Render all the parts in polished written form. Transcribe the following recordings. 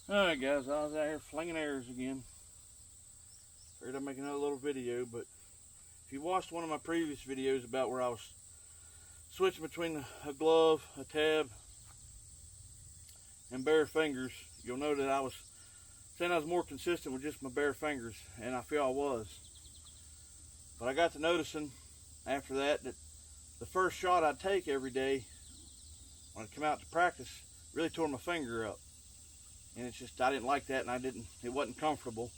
Alright guys, I was out here flinging arrows again. Figured I'd make another little video, but if you watched one of my previous videos about where I was switching between a glove, a tab, and bare fingers, you'll know that I was saying I was more consistent with just my bare fingers, and I feel I was. But I got to noticing after that the first shot I'd take every day when I come out to practice really tore my finger up. And it's just, I didn't like that, and it wasn't comfortable.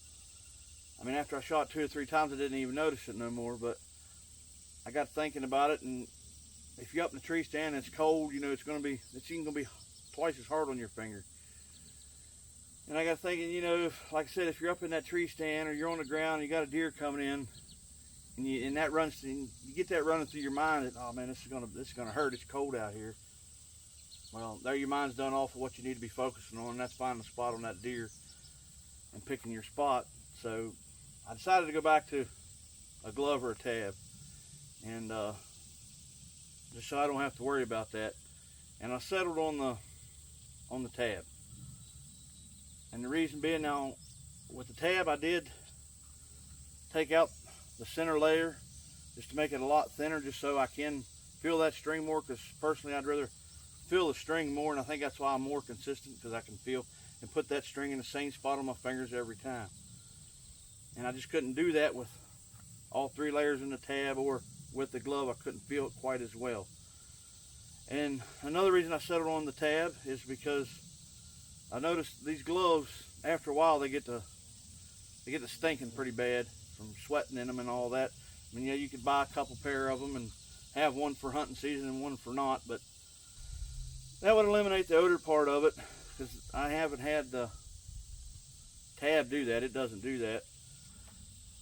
I mean, after I shot 2 or 3 times, I didn't even notice it no more, but I got thinking about it, and if you're up in a tree stand and it's cold, you know, it's even gonna be twice as hard on your finger. And I got thinking, you know, like I said, if you're up in that tree stand or you're on the ground and you got a deer coming in, and you get that running through your mind that, oh man, this is gonna hurt, it's cold out here. Well, there your mind's done off of what you need to be focusing on, and that's finding a spot on that deer and picking your spot. So I decided to go back to a glove or a tab, and just so I don't have to worry about that. And I settled on the tab. And the reason being, now with the tab, I did take out the center layer just to make it a lot thinner, just so I can feel that string more, because personally I'd rather feel the string more, and I think that's why I'm more consistent, because I can feel and put that string in the same spot on my fingers every time. And I just couldn't do that with all 3 layers in the tab, or with the glove I couldn't feel it quite as well. And another reason I settled on the tab is because I noticed these gloves, after a while, they get to stinking pretty bad from sweating in them and all that. I mean, yeah, you could buy a couple pair of them and have one for hunting season and one for not, but that would eliminate the odor part of it, because I haven't had the tab do that. It doesn't do that.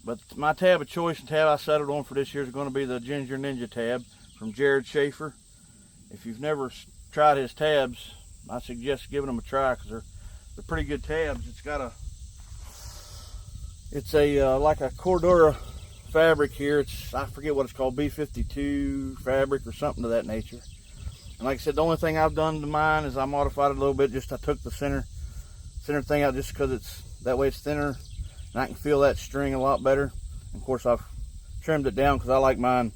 But my tab of choice and tab I settled on for this year is going to be the Ginger Ninja tab from Jared Schaefer. If you've never tried his tabs, I suggest giving them a try, because they're pretty good tabs. It's like a Cordura fabric here. I forget what it's called, B52 fabric or something to that nature. And like I said, the only thing I've done to mine is I modified it a little bit. I took the center thing out just because that way it's thinner and I can feel that string a lot better. And of course I've trimmed it down because I like mine,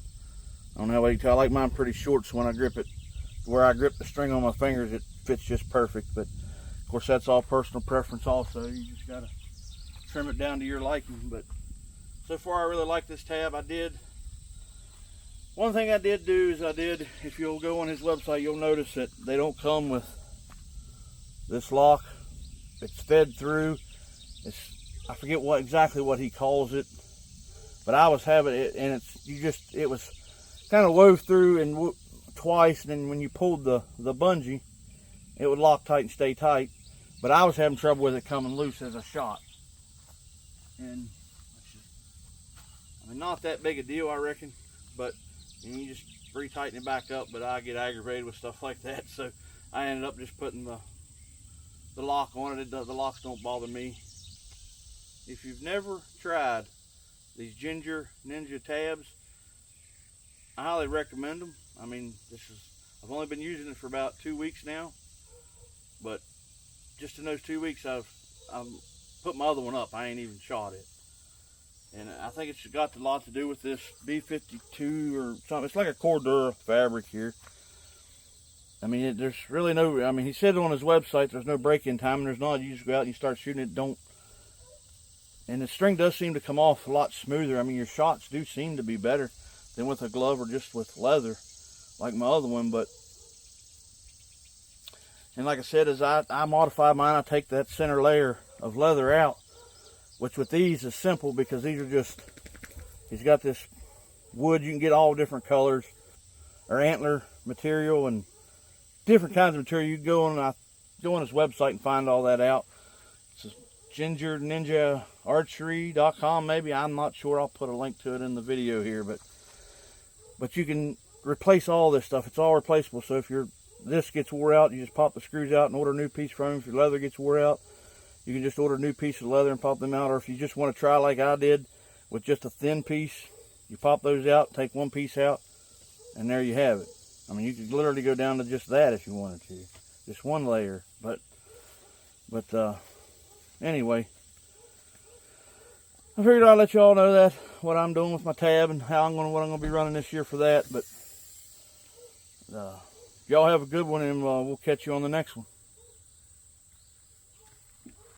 I don't know how you can tell, I like mine pretty short, so when I grip it, where I grip the string on my fingers, it fits just perfect. But of course that's all personal preference also. You just gotta trim it down to your liking. But so far I really like this tab. One thing I did do is if you'll go on his website, you'll notice that they don't come with this lock. It's fed through. I forget exactly what he calls it, but I was having it, and it was kind of wove through and twice, and then when you pulled the bungee, it would lock tight and stay tight. But I was having trouble with it coming loose as a shot. And I mean, not that big a deal, I reckon, but you just re-tighten it back up. But I get aggravated with stuff like that, so I ended up just putting the lock on it. The locks don't bother me. If you've never tried these Ginger Ninja tabs, I highly recommend them. I mean, I've only been using it for about 2 weeks now, but just in those 2 weeks I've put my other one up. I ain't even shot it. And I think it's got a lot to do with this B52 or something. It's like a Cordura fabric here. I mean, there's really no, I mean, he said on his website there's no break-in time, and there's not. You just go out and you start shooting it, and the string does seem to come off a lot smoother. I mean, your shots do seem to be better than with a glove or just with leather, like my other one. And like I said, as I modify mine, I take that center layer of leather out, which with these is simple, because these are he's got this wood. You can get all different colors or antler material and different kinds of material. You can go on his website and find all that out. It's Ginger Ninja Archery.com, maybe. I'm not sure. I'll put a link to it in the video here, but you can replace all this stuff. It's all replaceable. So if this gets wore out, you just pop the screws out and order a new piece from him. If your leather gets wore out, you can just order a new piece of leather and pop them out. Or if you just want to try like I did with just a thin piece, you pop those out, take one piece out, and there you have it. I mean, you could literally go down to just that if you wanted to, just one layer. But anyway, I figured I'd let y'all know that, what I'm doing with my tab and what I'm gonna be running this year for that. But y'all have a good one, and we'll catch you on the next one.